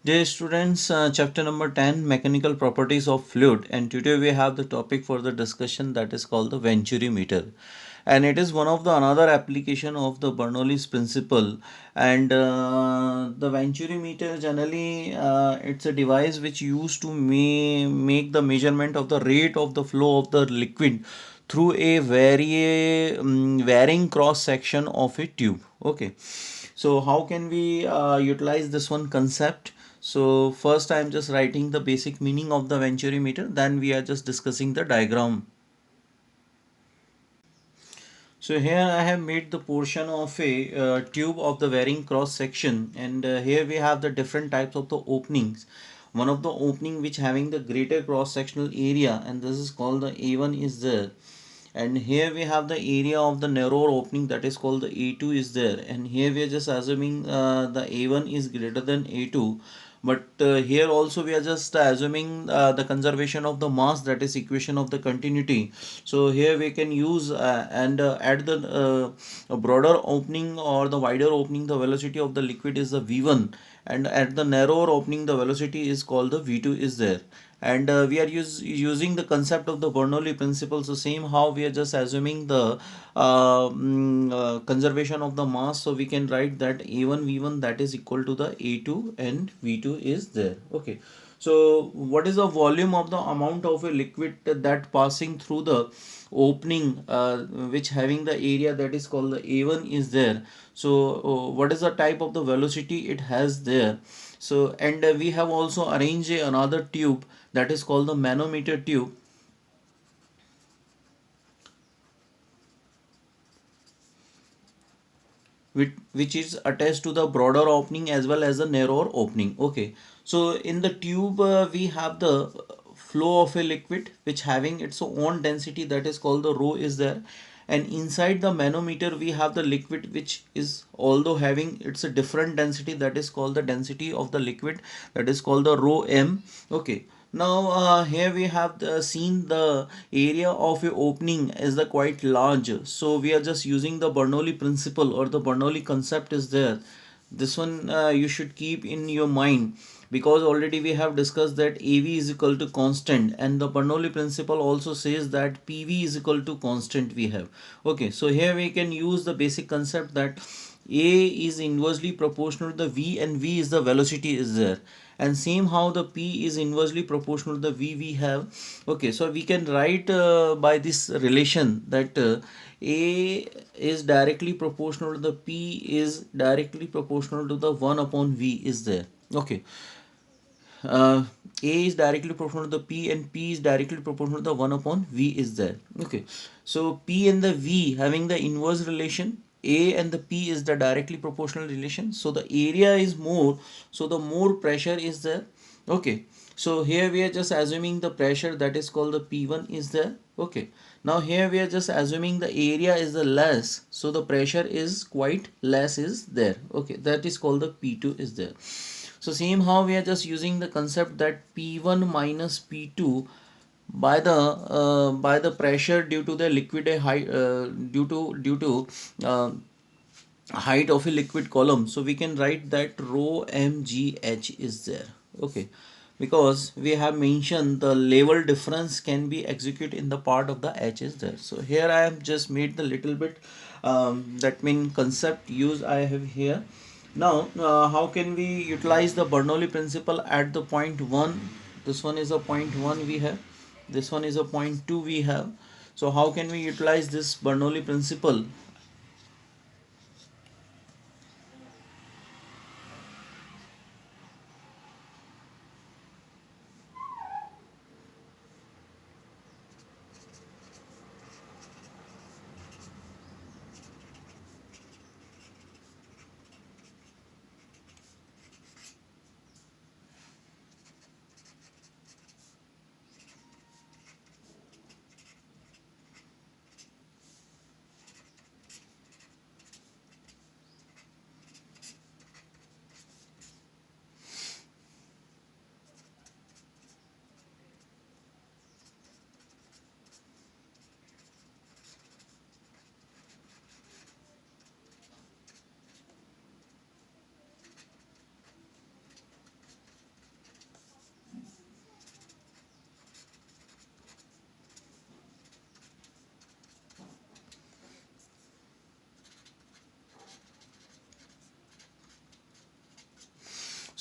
Dear students, chapter number 10, Mechanical Properties of Fluid, and today we have the topic for the discussion that is called the Venturi meter. And it is one of the another application of the Bernoulli's principle. And the Venturi meter generally it's a device which used to make the measurement of the rate of the flow of the liquid through a varying cross section of a tube. Okay, so how can we utilize this one concept? So first I am just writing the basic meaning of the Venturi meter, then we are just discussing the diagram. So here I have made the portion of a tube of the varying cross section, and here we have the different types of the openings. One of the opening which having the greater cross sectional area, and this is called the A1 is there. And here we have the area of the narrower opening, that is called the A2 is there, and here we are just assuming the A1 is greater than A2. But here also we are just assuming the conservation of the mass, that is equation of the continuity. So here we can use and at the broader opening or the wider opening, the velocity of the liquid is the v1, and at the narrower opening the velocity is called the v2 is there. And we are using the concept of the Bernoulli principle. So same how we are just assuming the conservation of the mass, so we can write that a1 v1 that is equal to the a2 and v2 is there. Okay, so what is the volume of the amount of a liquid that passing through the opening which having the area that is called the a1 is there. So what is the type of the velocity it has there. So and we have also arranged another tube that is called the manometer tube, which is attached to the broader opening as well as the narrower opening. Okay, so in the tube we have the flow of a liquid which having its own density, that is called the rho is there. And inside the manometer we have the liquid which is although having its a different density, that is called the density of the liquid, that is called the rho m. Okay, now here we have seen the area of a opening is the quite large, so we are just using the Bernoulli principle or the Bernoulli concept is there. This one you should keep in your mind, because already we have discussed that AV is equal to constant, and the Bernoulli principle also says that PV is equal to constant we have. Okay, so here we can use the basic concept that A is inversely proportional to the V, and V is the velocity is there, and same how the P is inversely proportional to the V we have. Okay, so we can write by this relation that A is directly proportional to the P is directly proportional to the 1 upon V is there. Okay, uh, A is directly proportional to the P, and P is directly proportional to the 1 upon V is there. Okay, so P and the V having the inverse relation, A and the P is the directly proportional relation. So the area is more, so the more pressure is there. Okay, so here we are just assuming the pressure, that is called the P1 is there. Okay, now here we are just assuming the area is the less, so the pressure is quite less is there. Okay, that is called the P2 is there. So same how we are just using the concept that P1 minus P2 by the pressure due to the liquid height due to uh, height of a liquid column. So we can write that rho mgh is there. Okay, because we have mentioned the level difference can be executed in the part of the h is there. So here I have just made the little bit that mean concept use I have here. Now how can we utilize the Bernoulli principle at the point 1? This one is a point 1 we have, this one is a point 2 we have. So how can we utilize this Bernoulli principle?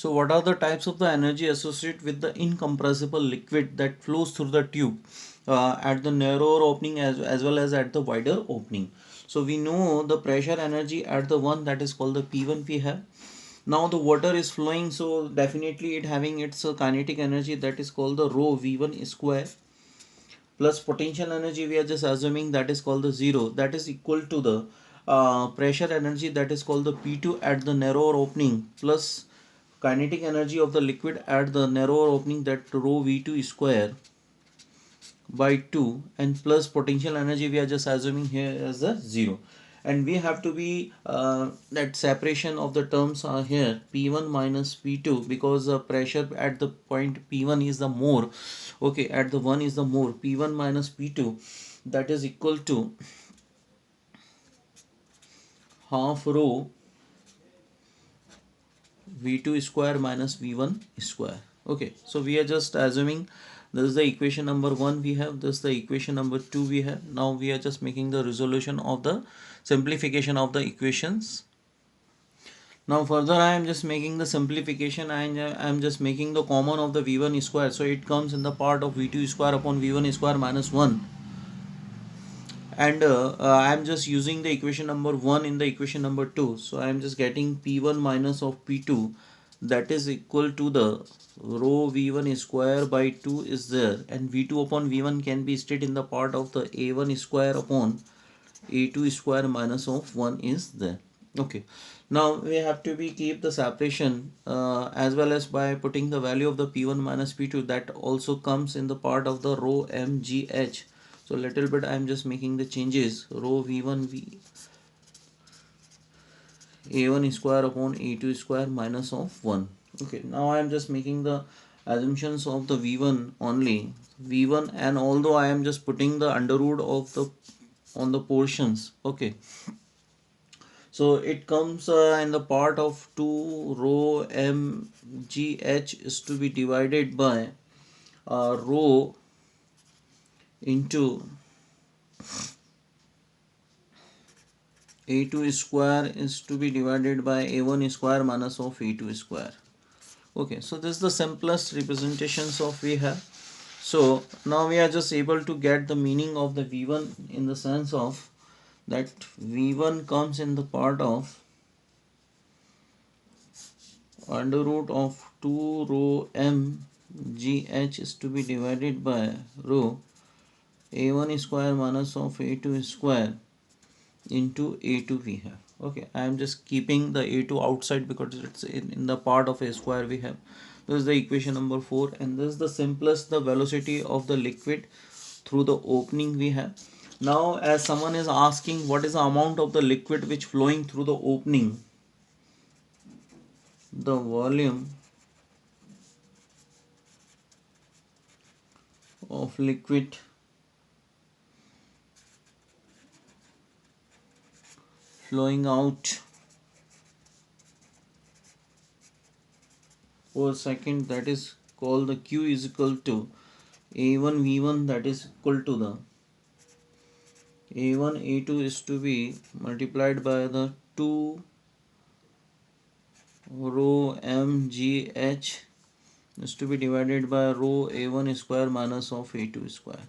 So what are the types of the energy associated with the incompressible liquid that flows through the tube at the narrower opening as well as at the wider opening? So we know the pressure energy at the one that is called the P1 we have. Now the water is flowing, so definitely it having its kinetic energy that is called the rho V1 square, plus potential energy we are just assuming that is called the 0, that is equal to the pressure energy that is called the P2 at the narrower opening, plus kinetic energy of the liquid at the narrower opening, that rho V2 square by 2, and plus potential energy we are just assuming here as a 0. And we have to be that separation of the terms are here P1 minus P2, because the pressure at the point P1 is the more, okay, at the 1 is the more, P1 minus P2, that is equal to half rho V2 square minus V1 square. Okay, so we are just assuming this is the equation number 1 we have, this is the equation number 2 we have. Now we are just making the resolution of the simplification of the equations. Now further I am just making the simplification, and I am just making the common of the V1 square, so it comes in the part of V2 square upon V1 square minus 1, and I am just using the equation number 1 in the equation number 2, so I am just getting P1 minus of P2, that is equal to the rho V1 square by 2 is there, and V2 upon V1 can be stated in the part of the A1 square upon A2 square minus of 1 is there. Okay, now we have to be keep the separation as well as by putting the value of the P1 minus P2, that also comes in the part of the rho mgh. So little bit I am just making the changes, rho V1 A1 square upon A2 square minus of 1. Okay, now I am just making the assumptions of the V1 only, V1, and although I am just putting the under root of the on the portions. Okay, so it comes in the part of 2 rho mgh is to be divided by rho into A2 square is to be divided by A1 square minus of A2 square. Okay, so this is the simplest representations of we have. So now we are just able to get the meaning of the V1 in the sense of that V1 comes in the part of under root of 2 rho mgh is to be divided by rho A1 square minus of A2 square into A2 we have. Okay, I am just keeping the A2 outside because it's in the part of A square we have. This is the equation number 4, and this is the simplest the velocity of the liquid through the opening we have. Now as someone is asking what is the amount of the liquid which flowing through the opening, the volume of liquid flowing out per second, that is called the Q is equal to A1 V1, that is equal to the A1 A2 is to be multiplied by the 2 rho mgh is to be divided by rho A1 square minus of A2 square.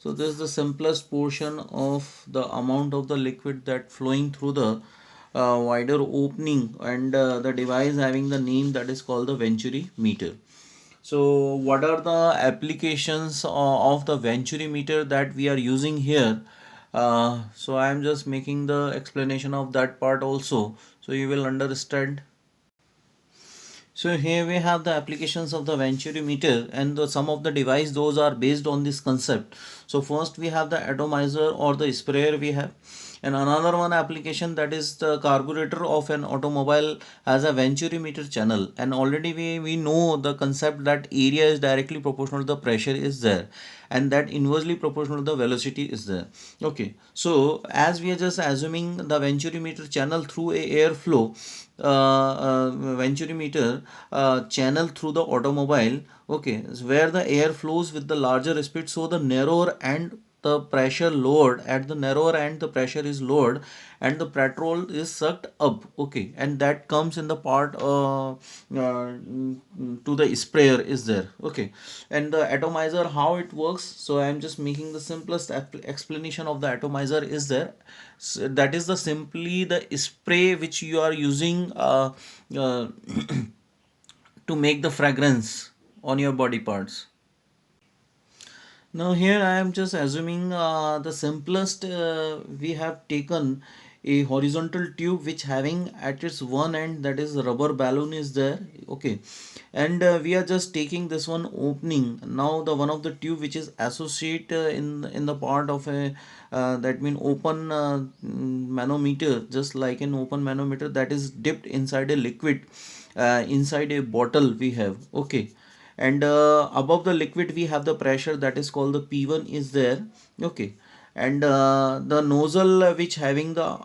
So this is the simplest portion of the amount of the liquid that flowing through the wider opening, and the device having the name that is called the Venturi meter. So what are the applications of the Venturi meter that we are using here? So I am just making the explanation of that part also, so you will understand. So here we have the applications of the Venturi meter, and some of the device those are based on this concept. So first we have the atomizer or the sprayer we have, and another one application that is the carburetor of an automobile has a Venturi meter channel, and already we know the concept that area is directly proportional to the pressure is there, and that inversely proportional to the velocity is there. Okay, so as we are just assuming the Venturi meter channel through a airflow, Venturi meter channel through the automobile, okay, where the air flows with the larger speed, so the narrower and the pressure lowered at the narrower end, the pressure is lowered and the petrol is sucked up, okay, and that comes in the part to the sprayer is there, okay. And the atomizer, how it works, so I am just making the simplest explanation of the atomizer is there. So that is the simply the spray which you are using uh, to make the fragrance on your body parts. Now here I am just assuming the simplest, we have taken a horizontal tube which having at its one end, that is rubber balloon is there, okay, and we are just taking this one opening. Now the one of the tube which is associate in the part of a that mean open manometer, just like an open manometer that is dipped inside a liquid, inside a bottle we have, okay. And above the liquid we have the pressure that is called the P1 is there, okay. And the nozzle which having the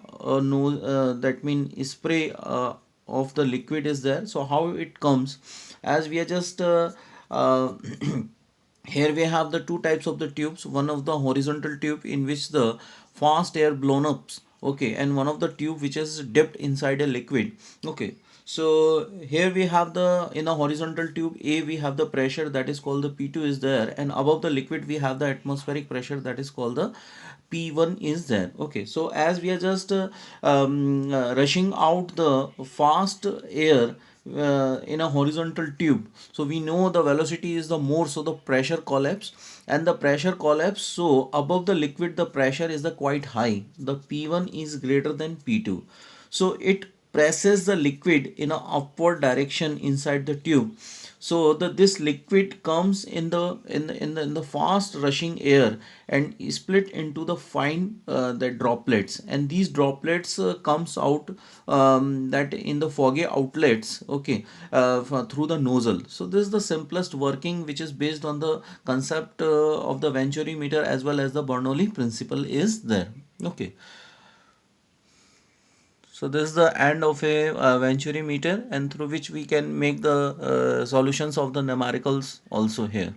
that mean spray of the liquid is there. So how it comes, as we are just uh, here we have the two types of the tubes, one of the horizontal tube in which the fast air blown up, okay, and one of the tube which is dipped inside a liquid, okay. So here we have the, in a horizontal tube A we have the pressure that is called the P2 is there, and above the liquid we have the atmospheric pressure that is called the P1 is there, okay. So as we are just rushing out the fast air in a horizontal tube, so we know the velocity is the more, so the pressure collapse, and the pressure collapse, so above the liquid the pressure is the quite high, the P1 is greater than P2, so it presses the liquid in a upward direction inside the tube. So this liquid comes in the fast rushing air and is split into the fine the droplets, and these droplets comes out that in the foggy outlets, okay, through the nozzle. So this is the simplest working which is based on the concept of the Venturi meter as well as the Bernoulli principle is there, okay. So this is the end of a Venturi meter, and through which we can make the solutions of the numericals also here.